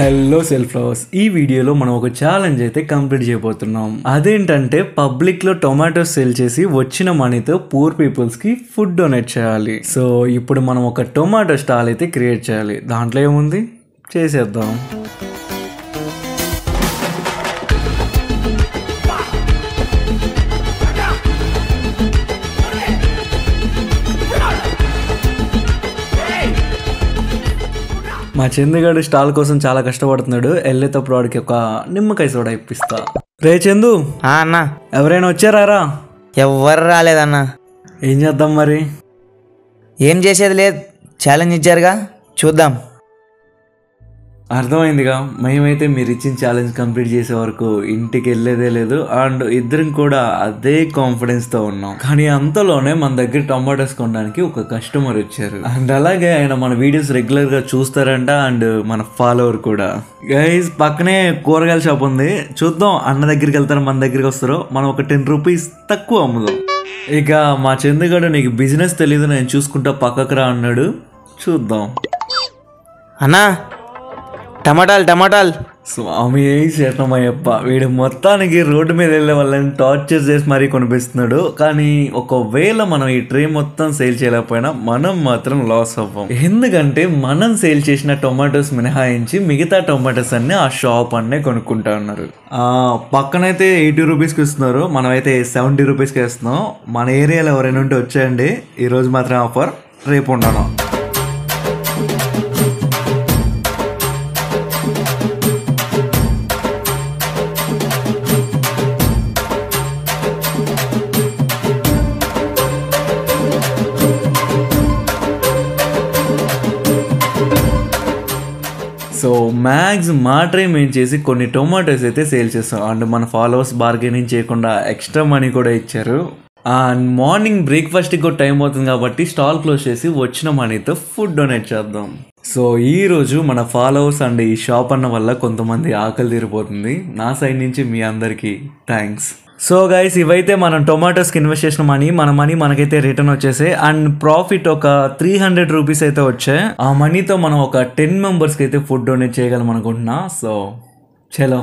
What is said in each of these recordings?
Hello cell flowers, ఈ వీడియోలో మనం ఒక ఛాలెంజ్ అయితే కంప్లీట్ చేయబోతున్నాం. అదేంటంటే పబ్లిక్ లో టొమాటోస్ సేల్ చేసి వచ్చిన మనీతో పూర్ పీపుల్స్ కి ఫుడ్ డొనేట్ చేయాలి. సో ఇప్పుడు మనం ఒక టొమాటో స్టాల్ అయితే క్రియేట్ చేయాలి. దాంట్లో ఏముంది, చేసేద్దాం. మా చందుగాడు స్టాల్ కోసం చాలా కష్టపడుతున్నాడు. వెళ్ళేటప్పుడు వాడికి ఒక నిమ్మకాయ సోడా ఇప్పిస్తా. రే చందు, అన్న ఎవరైనా వచ్చారా? ఎవ్వరు రాలేదన్న. ఏం చేద్దాం మరి? ఏం చేసేది లేదు, ఛాలెంజ్ ఇచ్చారుగా, చూద్దాం. అర్థమైందిగా. మేమైతే మీరు ఇచ్చిన ఛాలెంజ్ కంప్లీట్ చేసే వరకు ఇంటికి వెళ్ళేదే లేదు. అండ్ ఇద్దరం కూడా అదే కాన్ఫిడెన్స్ తో ఉన్నాం. కానీ అంతలోనే మన దగ్గర టొమాటోస్ కొనడానికి ఒక కస్టమర్ వచ్చారు. అండ్ అలాగే ఆయన మన వీడియోస్ రెగ్యులర్ గా చూస్తారంట. అండ్ మన ఫాలోవర్ కూడా. గైస్, పక్కనే కూరగాయల షాప్ ఉంది. చూద్దాం అన్న దగ్గరికి వెళ్తారు, మన దగ్గరికి వస్తారో. మనం ఒక 10 రూపీస్ తక్కువ అమ్ముదాం. ఇక మా చందుగాడు, నీకు బిజినెస్ తెలీదు, నేను చూసుకుంటా, పక్కకు రా అన్నాడు. చూద్దాం. అన్నా, టమాటాలు. స్వామి శరణమయ్యప్ప, వీడు మొత్తానికి రోడ్డు మీద వెళ్ళే వాళ్ళని టార్చర్ చేసి మరీ కొనిపిస్తున్నాడు. కానీ ఒకవేళ మనం ఈ ట్రే మొత్తం సేల్ చేయలేకపోయినా మనం మాత్రం లాస్ అవ్వం. ఎందుకంటే మనం సేల్ చేసిన టొమాటోస్ మినహాయించి మిగతా టొమాటోస్ అన్ని ఆ షాప్ అన్నే కొనుక్కుంటా ఉన్నారు. పక్కనైతే 80 రూపీస్కి ఇస్తున్నారు, మనమైతే 70 రూపీస్కి ఇస్తున్నాం. మన ఏరియాలో ఎవరైనా ఉంటే వచ్చేయండి. ఈరోజు మాత్రం ఆఫర్, రేపు ఉండను. సో మ్యాక్స్ మా ట్రై మేము చేసి కొన్ని టొమాటోస్ అయితే సేల్ చేస్తాం. అండ్ మన ఫాలోవర్స్ బార్గెనింగ్ చేయకుండా ఎక్స్ట్రా మనీ కూడా ఇచ్చారు. అండ్ మార్నింగ్ బ్రేక్ఫాస్ట్కి కూడా టైం అవుతుంది కాబట్టి స్టాల్ క్లోజ్ చేసి వచ్చిన మనీతో ఫుడ్ డొనేట్ చేద్దాం. సో ఈ రోజు మన ఫాలోవర్స్ అండ్ ఈ షాప్ అన్న వల్ల కొంతమంది ఆకలి తీరిపోతుంది. నా సైడ్ నుంచి మీ అందరికీ థ్యాంక్స్. సో గైస్, ఇవైతే మనం టొమాటోస్కి ఇన్వెస్ట్ చేసిన మనీ, మన మనీ మనకైతే రిటర్న్ వచ్చేసాయి. అండ్ ప్రాఫిట్ ఒక 300 రూపీస్ అయితే వచ్చాయి. ఆ మనీతో మనం ఒక 10 మెంబర్స్కి అయితే ఫుడ్ డొనేట్ చేయగలం అనుకుంటున్నా. సో చలో.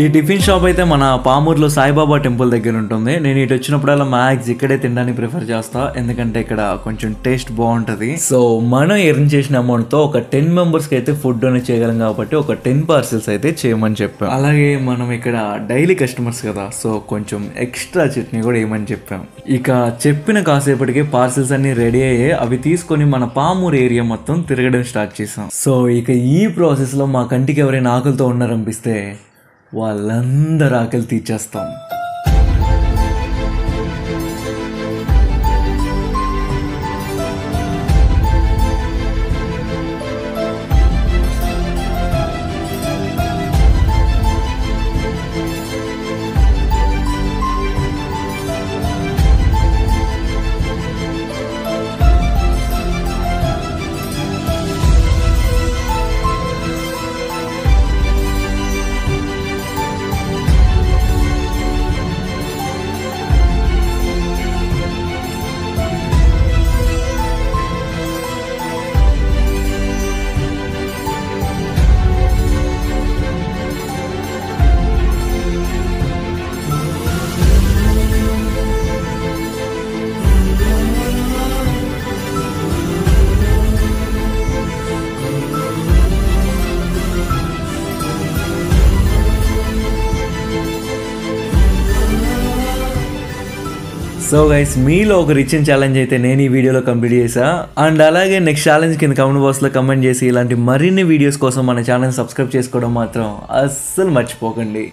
ఈ టిఫిన్ షాప్ అయితే మన పామూరులో సాయిబాబా టెంపుల్ దగ్గర ఉంటుంది. నేను ఇటు వచ్చినప్పుడల్లా మ్యాక్స్ ఇక్కడే తినడానికి ప్రిఫర్ చేస్తా, ఎందుకంటే ఇక్కడ కొంచెం టేస్ట్ బాగుంటుంది. సో మనం ఎర్న్ చేసిన అమౌంట్ తో ఒక 10 మెంబర్స్ కి అయితే ఫుడ్ డొనేట్ చేయగలం కాబట్టి ఒక 10 పార్సిల్స్ అయితే చేయమని చెప్పాం. అలాగే మనం ఇక్కడ డైలీ కస్టమర్స్ కదా, సో కొంచెం ఎక్స్ట్రా చట్నీ కూడా వేయమని చెప్పాం. ఇక చెప్పిన కాసేపటికి పార్సిల్స్ అన్ని రెడీ అయ్యాయి. అవి తీసుకొని మన పామూరు ఏరియా మొత్తం తిరగడం స్టార్ట్ చేసాం. సో ఇక ఈ ప్రాసెస్ లో మా కంటికి ఎవరైనా ఆకలితో ఉన్నారనిపిస్తే వాళ్ళందరూ ఆకలి తీర్చేస్తాం. సో గైస్, మీలో ఒకరు ఇచ్చిన ఛాలెంజ్ అయితే నేను ఈ వీడియోలో కంప్లీట్ చేసా. అండ్ అలాగే నెక్స్ట్ ఛాలెంజ్ కింద కామెంట్ బాక్స్లో కమెంట్ చేసి ఇలాంటి మరిన్ని వీడియోస్ కోసం మన ఛానల్ సబ్స్క్రైబ్ చేసుకోవడం మాత్రం అస్సలు మర్చిపోకండి.